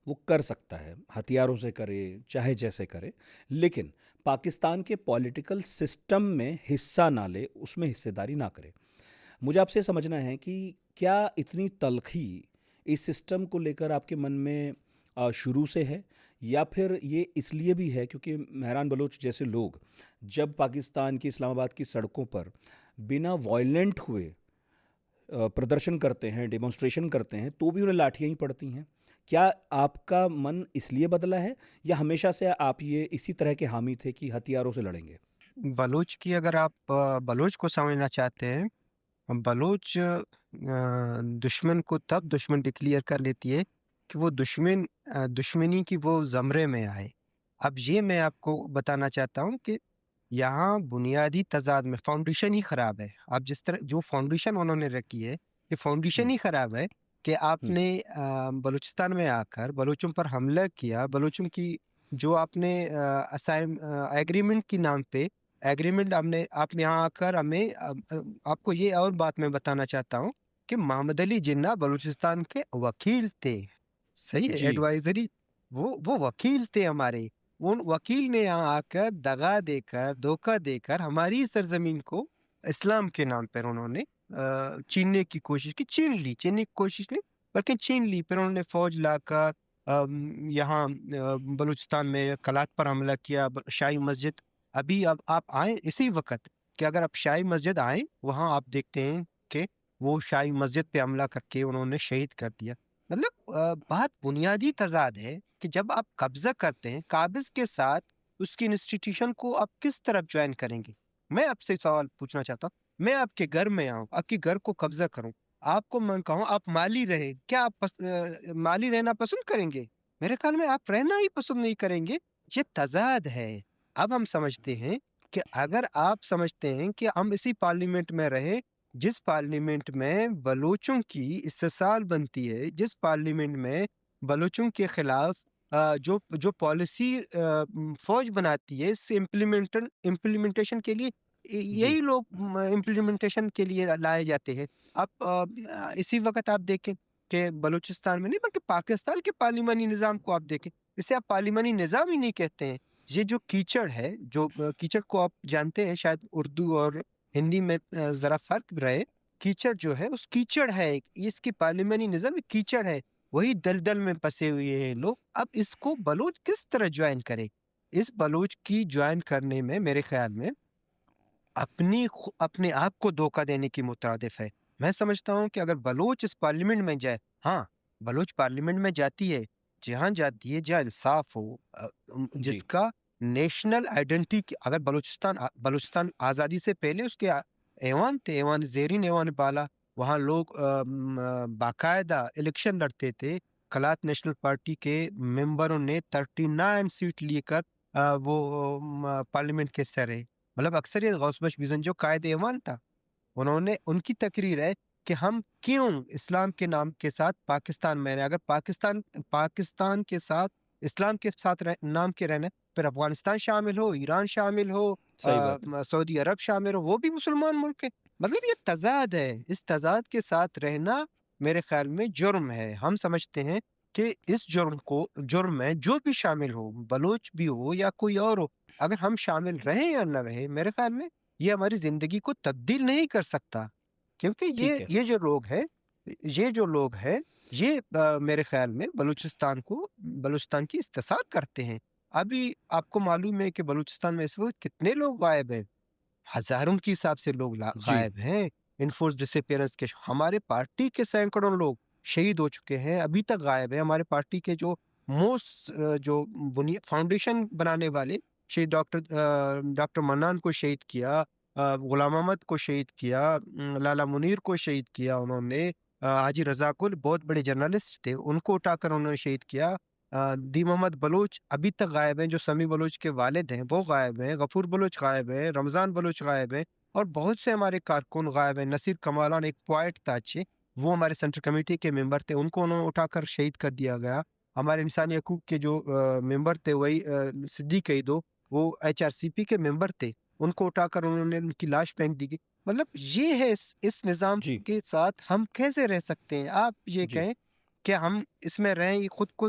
وہ کر سکتا ہے، ہتھیاروں سے کرے چاہے جیسے کرے، لیکن پاکستان کے پولیٹیکل سسٹم میں حصہ نہ لے، اس میں حصے داری نہ کرے۔ مجھے آپ سے سمجھنا ہے کہ کیا اتنی تلخی اس سسٹم کو لے کر آپ کے من میں شروع سے ہے، یا پھر یہ اس لیے بھی ہے کیونکہ مہران بلوچ جیسے لوگ جب پاکستان کی اسلام آباد کی سڑکوں پر بنا وائلنٹ ہوئے پردرشن کرتے ہیں، ڈیمونسٹریشن کرتے ہیں، تو بھی انہیں لاٹھیاں ہی پڑتی ہیں؟ کیا آپ کا من اس لیے بدلا ہے، یا ہمیشہ سے آپ یہ اسی طرح کے حامی تھے کہ ہتھیاروں سے لڑیں گے؟ بلوچ کی اگر آپ بلوچ کو سمجھنا چاہتے ہیں، بلوچ دشمن کو تب دشمن ڈکلیئر کر لیتی ہے کہ وہ دشمنی کی وہ زمرے میں آئے۔ اب یہ میں آپ کو بتانا چاہتا ہوں کہ یہاں بنیادی تضاد میں فاؤنڈیشن ہی خراب ہے۔ اب جس طرح جو فاؤنڈیشن انہوں نے رکھی ہے، یہ فاؤنڈیشن ہوں ہی خراب ہے کہ آپ ہوں نے بلوچستان میں آ کر بلوچوں پر حملہ کیا، بلوچوں کی جو آپ نے ایگریمنٹ کی نام پہ ایگریمنٹ آپ نے یہاں آ کر ہمیں آپ کو یہ اور بات میں بتانا چاہتا ہوں کہ محمد علی جناح بلوچستان کے وکیل تھے، صحیح ہے، جی ایڈوائزری، وہ وکیل تھے ہمارے۔ ان وکیل نے یہاں آ کر دغا دے کر دھوکہ دے کر ہماری سرزمین کو اسلام کے نام پر انہوں نے چیننے کی کوشش کی، چیننے کی کوشش نہیں بلکہ چھین لی۔ پھر انہوں نے فوج لا کر یہاں بلوچستان میں قلات پر حملہ کیا، شاہی مسجد۔ ابھی اب آپ آئیں اسی وقت کہ اگر آپ شاہی مسجد آئیں، وہاں آپ دیکھتے ہیں کہ وہ شاہی مسجد پہ حملہ کر کے انہوں نے شہید کر دیا۔ مطلب بات بنیادی تضاد ہے کہ جب آپ قبضہ کرتے ہیں قابض کے ساتھ اس کی انسٹیٹیوشن کو آپ کس طرف جوائن کریں گے؟ میں آپ سے سوال پوچھنا چاہتا ہوں، میں آپ کے گھر میں آؤں، آپ کے گھر کو قبضہ کروں، آپ کو میں کہوں آپ مالی رہے، کیا آپ مالی رہنا پسند کریں گے؟ میرے خیال میں آپ رہنا ہی پسند نہیں کریں گے۔ یہ تضاد ہے۔ اب ہم سمجھتے ہیں کہ اگر آپ سمجھتے ہیں کہ ہم اسی پارلیمنٹ میں رہے جس پارلیمنٹ میں بلوچوں کی استحصال بنتی ہے، جس پارلیمنٹ میں بلوچوں کے خلاف جو پالیسی فوج بناتی ہے، اس امپلیمنٹیشن کے لیے جی یہی لوگ امپلیمنٹیشن کے لیے لائے جاتے ہیں۔ اب اسی وقت آپ دیکھیں کہ بلوچستان میں نہیں بلکہ پاکستان کے پارلیمانی نظام کو آپ دیکھیں، اسے آپ پارلیمانی نظام ہی نہیں کہتے ہیں۔ یہ جو کیچڑ ہے، جو کیچڑ کو آپ جانتے ہیں، شاید اردو اور ہندی میں ذرا فرق رہے، کیچڑ جو ہے اس کیچڑ ہے، اس کی پارلیمانی نظام کیچڑ ہے، وہی دلدل میں پسے ہوئے ہیں لوگ۔ اب اس کو بلوچ کس طرح جوائن کرے؟ اس بلوچ کی جوائن کرنے میں میرے خیال میں اپنے آپ کو دھوکہ دینے کی مترادف ہے۔ میں سمجھتا ہوں کہ اگر بلوچ اس پارلیمنٹ میں جائے، ہاں بلوچ پارلیمنٹ میں جاتی ہے، جہاں جاتی ہے جہاں انصاف ہو، جی جس کا نیشنل آئیڈینٹی، اگر بلوچستان آزادی سے پہلے اس کے ایوان تھے، ایوان زیرین، ایوان بالا، وہاں لوگ باقاعدہ الیکشن لڑتے تھے۔ قلات نیشنل پارٹی کے ممبروں نے 39 سیٹ لے کر وہ پارلیمنٹ کے حصہ رہے۔ مطلب اکثریت غوث بخش بیزن جو قائد ایوان تھا، ان کی تقریر ہے کہ ہم کیوں اسلام کے نام کے ساتھ پاکستان میں رہے، اگر پاکستان کے ساتھ اسلام کے ساتھ نام کے رہنا، پھر افغانستان شامل ہو، ایران شامل ہو، صحیح بات ہے۔ سعودی عرب شامل ہو، وہ بھی مسلمان ملک ہے۔ مطلب یہ تضاد ہے، اس تضاد کے ساتھ رہنا میرے خیال میں جرم ہے۔ ہم سمجھتے ہیں کہ اس جرم میں جو بھی شامل ہو، بلوچ بھی ہو یا کوئی اور ہو، اگر ہم شامل رہیں یا نہ رہیں، میرے خیال میں یہ ہماری زندگی کو تبدیل نہیں کر سکتا، کیونکہ ٹھیک ہے۔ یہ جو لوگ ہیں یہ میرے خیال میں بلوچستان کی استحصال کرتے ہیں۔ ابھی آپ کو معلوم ہے کہ بلوچستان میں اس وقت کتنے لوگ غائب ہیں، ہزاروں کے حساب سے لوگ جی غائب ہیں انفورس ڈس اپیئرنس کے۔ ہمارے پارٹی کے سینکڑوں لوگ شہید ہو چکے ہیں، ابھی تک غائب ہیں۔ ہمارے پارٹی کے جو فاؤنڈیشن بنانے والے شہید ڈاکٹر منان کو شہید کیا، غلام احمد کو شہید کیا، لالا منیر کو شہید کیا انہوں نے، حاجی رضا گل بہت بڑے جرنلسٹ تھے، ان کو اٹھا کر انہوں نے شہید کیا۔ دی محمد بلوچ ابھی تک غائب ہیں، جو سمیع بلوچ کے والد ہیں وہ غائب ہیں، غفور بلوچ غائب ہیں، رمضان بلوچ غائب ہیں، اور بہت سے ہمارے کارکن غائب ہیں۔ نصیر کمالان ایک پوائٹ تھا اچھے، وہ ہمارے سینٹرل کمیٹی کے ممبر تھے، ان کو انہوں نے اٹھا کر شہید کر دیا گیا۔ ہمارے انسانی حقوق کے جو ممبر تھے، وہی صدیق عیدو، وہ HRCP کے ممبر تھے، ان کو اٹھا کر انہوں نے ان کی لاش پھینک دی گئی۔ مطلب یہ ہے اس نظام جی کے ساتھ ہم کیسے رہ سکتے ہیں؟ آپ یہ جی کہیں کہ ہم اس میں رہیں، خود کو